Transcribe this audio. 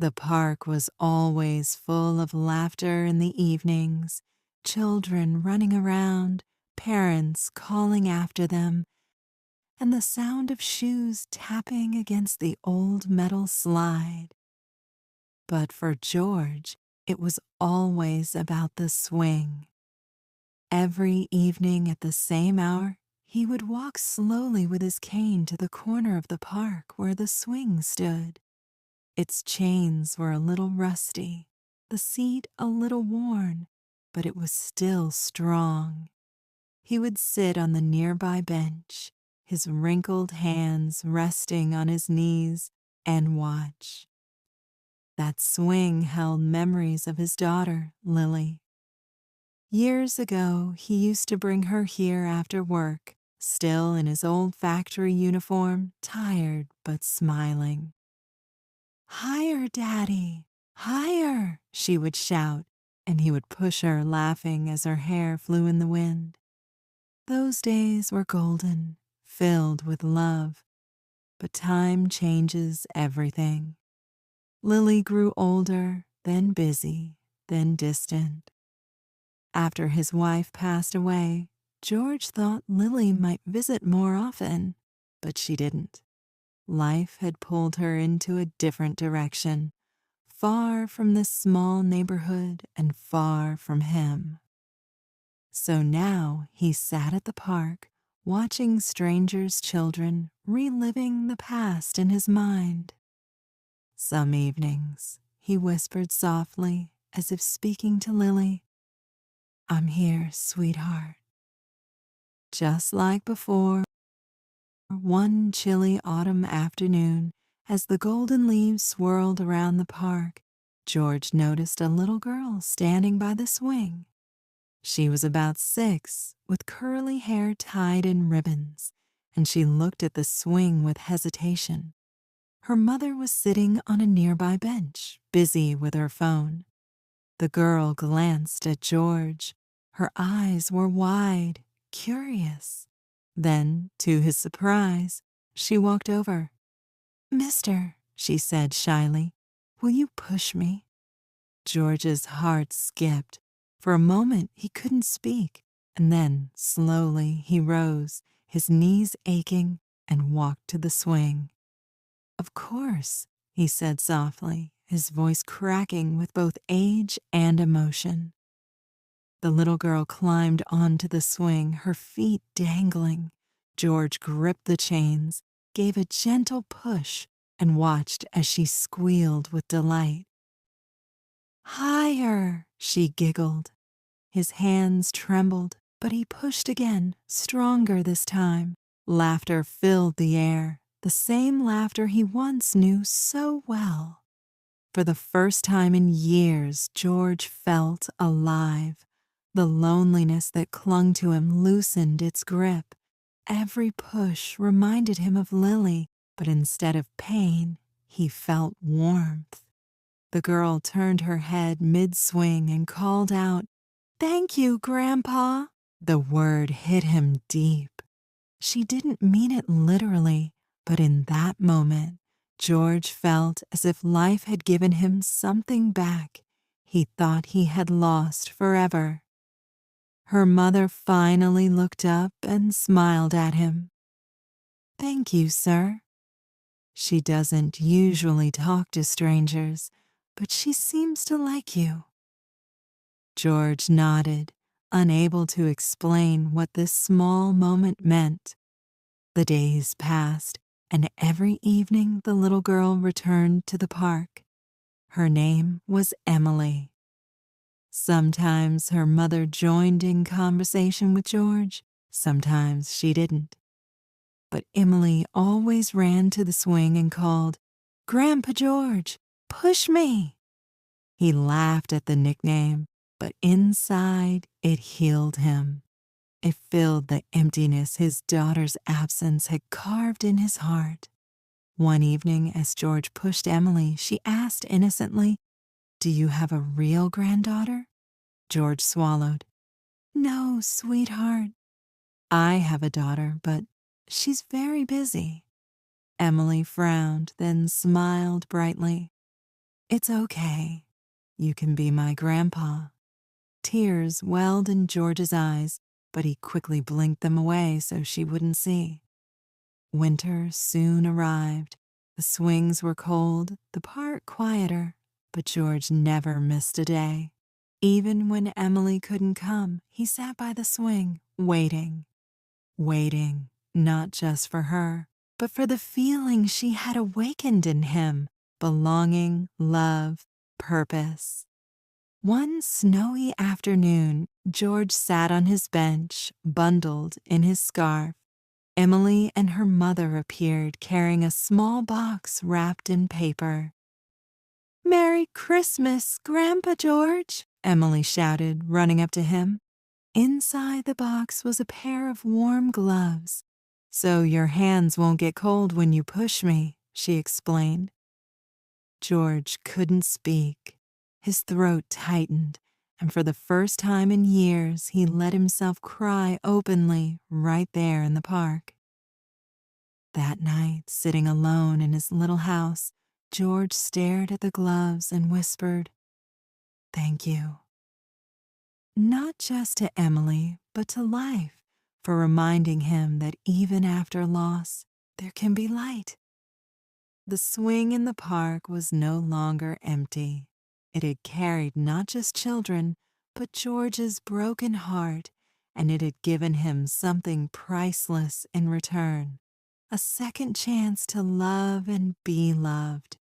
The park was always full of laughter in the evenings, children running around, parents calling after them, and the sound of shoes tapping against the old metal slide. But for George, it was always about the swing. Every evening at the same hour, he would walk slowly with his cane to the corner of the park where the swing stood. Its chains were a little rusty, the seat a little worn, but it was still strong. He would sit on the nearby bench, his wrinkled hands resting on his knees, and watch. That swing held memories of his daughter, Lily. Years ago, he used to bring her here after work, still in his old factory uniform, tired but smiling. "Higher, Daddy! Higher!" she would shout, and he would push her, laughing as her hair flew in the wind. Those days were golden, filled with love, but time changes everything. Lily grew older, then busy, then distant. After his wife passed away, George thought Lily might visit more often, but she didn't. Life had pulled her into a different direction, far from this small neighborhood and far from him. So now he sat at the park, watching strangers' children, reliving the past in his mind. Some evenings, he whispered softly, as if speaking to Lily, "I'm here, sweetheart." Just like before, one chilly autumn afternoon, as the golden leaves swirled around the park, George noticed a little girl standing by the swing. She was about 6, with curly hair tied in ribbons, and she looked at the swing with hesitation. Her mother was sitting on a nearby bench, busy with her phone. The girl glanced at George. Her eyes were wide, curious. Then, to his surprise, she walked over. "Mister," she said shyly, "will you push me?" George's heart skipped. For a moment he couldn't speak, and then, slowly, he rose, his knees aching, and walked to the swing. "Of course," he said softly, his voice cracking with both age and emotion. The little girl climbed onto the swing, her feet dangling. George gripped the chains, gave a gentle push, and watched as she squealed with delight. "Higher!" she giggled. His hands trembled, but he pushed again, stronger this time. Laughter filled the air, the same laughter he once knew so well. For the first time in years, George felt alive. The loneliness that clung to him loosened its grip. Every push reminded him of Lily, but instead of pain, he felt warmth. The girl turned her head mid-swing and called out, "Thank you, Grandpa." The word hit him deep. She didn't mean it literally, but in that moment, George felt as if life had given him something back he thought he had lost forever. Her mother finally looked up and smiled at him. "Thank you, sir." She doesn't usually talk to strangers, but she seems to like you. George nodded, unable to explain what this small moment meant. The days passed, and every evening the little girl returned to the park. Her name was Emily. Sometimes her mother joined in conversation with George, sometimes she didn't. But Emily always ran to the swing and called, "Grandpa George, push me!" He laughed at the nickname, but inside it healed him. It filled the emptiness his daughter's absence had carved in his heart. One evening, as George pushed Emily, she asked innocently, "Do you have a real granddaughter?" George swallowed. "No, sweetheart. I have a daughter, but she's very busy." Emily frowned, then smiled brightly. It's okay. You can be my grandpa. Tears welled in George's eyes, but he quickly blinked them away so she wouldn't see. Winter soon arrived. The swings were cold, the park quieter, but George never missed a day. Even when Emily couldn't come, he sat by the swing, waiting. Waiting, not just for her, but for the feeling she had awakened in him: belonging, love, purpose. One snowy afternoon, George sat on his bench, bundled in his scarf. Emily and her mother appeared carrying a small box wrapped in paper. "Merry Christmas, Grandpa George!" Emily shouted, running up to him. Inside the box was a pair of warm gloves. "So your hands won't get cold when you push me," she explained. George couldn't speak. His throat tightened, and for the first time in years, he let himself cry openly right there in the park. That night, sitting alone in his little house, George stared at the gloves and whispered, "Thank you." Not just to Emily, but to life, for reminding him that even after loss, there can be light. The swing in the park was no longer empty. It had carried not just children, but George's broken heart, and it had given him something priceless in return: a second chance to love and be loved.